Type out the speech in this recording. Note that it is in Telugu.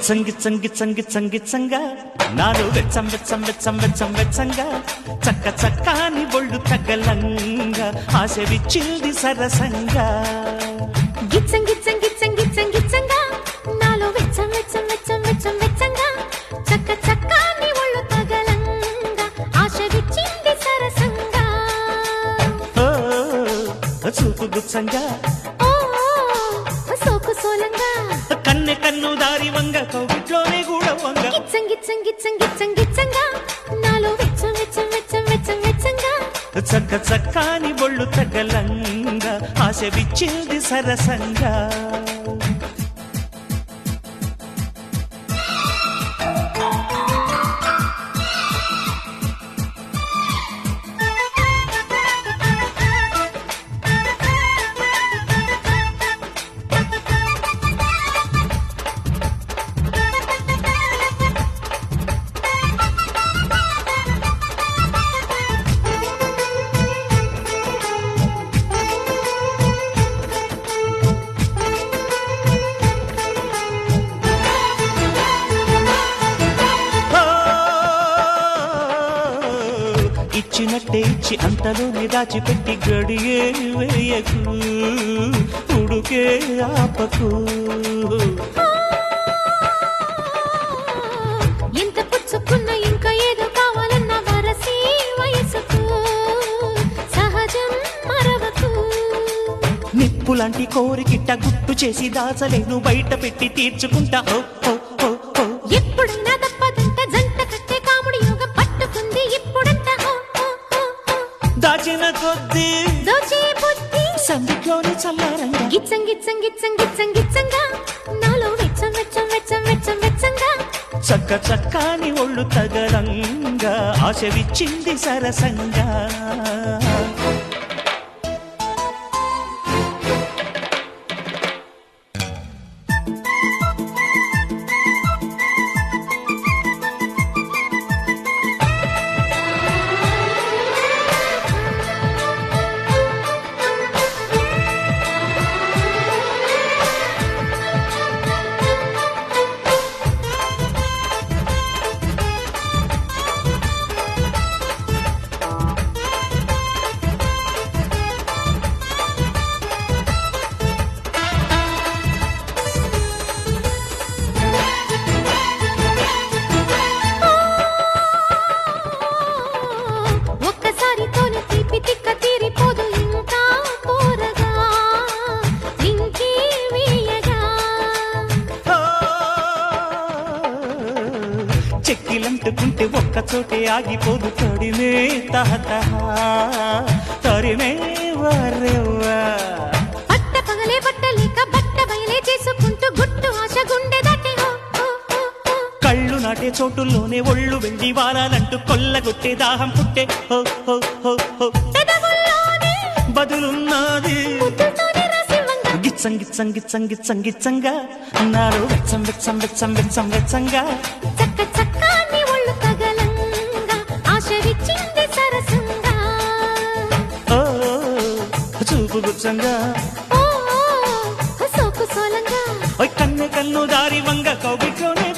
గిచ్చంగా నాలో వెచ్చం వెచ్చం వెచ్చం వెచ్చం వెచ్చంగా చక్క చక్కాని ఒళ్ళు తగ్గలంగా ఆశ విచ్చింది సరసంగా గిచ్చంగా నాలో వెచ్చం వెచ్చం వెచ్చం వెచ్చం వెచ్చంగా చక్క చక్కాని ఒళ్ళు తగ్గలంగా ఆశ విచ్చింది సరసంగా చూపు గుచ్చంగా సోకు సోలంగా కన్నె కన్ను దారి వంగ కౌగిట్లోనే కూడా వంగ గిచ్చంగా నాలో వెచ్చం వెచ్చం వెచ్చం వెచ్చం వెచ్చంగా చక్క చక్కాని ఒళ్ళు తగ్గలంగా ఆశ విచ్చింది సరసంగా ఇచ్చినట్టే ఇచ్చి అంతలోనే దాచిపెట్టి గడియే వేయకు ఉడుకే ఆపకు ఎంత పుచ్చుకున్న ఇంకా ఏదో కావాలన్న వరసే వయసుకు సహజం మరవకు నిప్పులాంటి కోరికిట్ట గుట్టు చేసి దాచలేను బయట పెట్టి తీర్చుకుంటా ఎప్పుడైనా తప్పదంట జంట కట్టే కాముడి యోగం పట్టుకుంది ఇప్పుడంట దాచిన కొద్దీ దోచే బుద్ధి సందిట్లోనే చల్లారంగా గిచ్చంగా నాలో వెచ్చం వెచ్చం వెచ్చం వెచ్చం వెచ్చంగా చక్క చక్కాని ఒళ్ళు తగలంగా ఆశ విచ్చింది సరసంగా చెక్కిలంటుకుంటే ఒక్క చోటే ఆగిపోదు తడిమే తరిమే వారెవ్వా పట్ట పగలే పట్టలేక బట్ట బయలే చేసుకుంటూ గుట్టు ఆశ గుండె దాటే కళ్ళు నాటే చోటుల్లోనే ఒళ్ళు వెళ్ళి వారాలంటూ కొల్లగొట్టే దాహం పుట్టే బదులున్నది గిచ్చంగా నాలో వెచ్చం వెచ్చం వెచ్చం వెచ్చం వెచ్చంగా చక్క చక్కాని ఒళ్ళు తగలంగా ఆశ విచ్చింది సరసంగా చూపు గుచ్చంగా సోకు సోలంగా కన్ను దారి వంగ కౌగిట్లోనే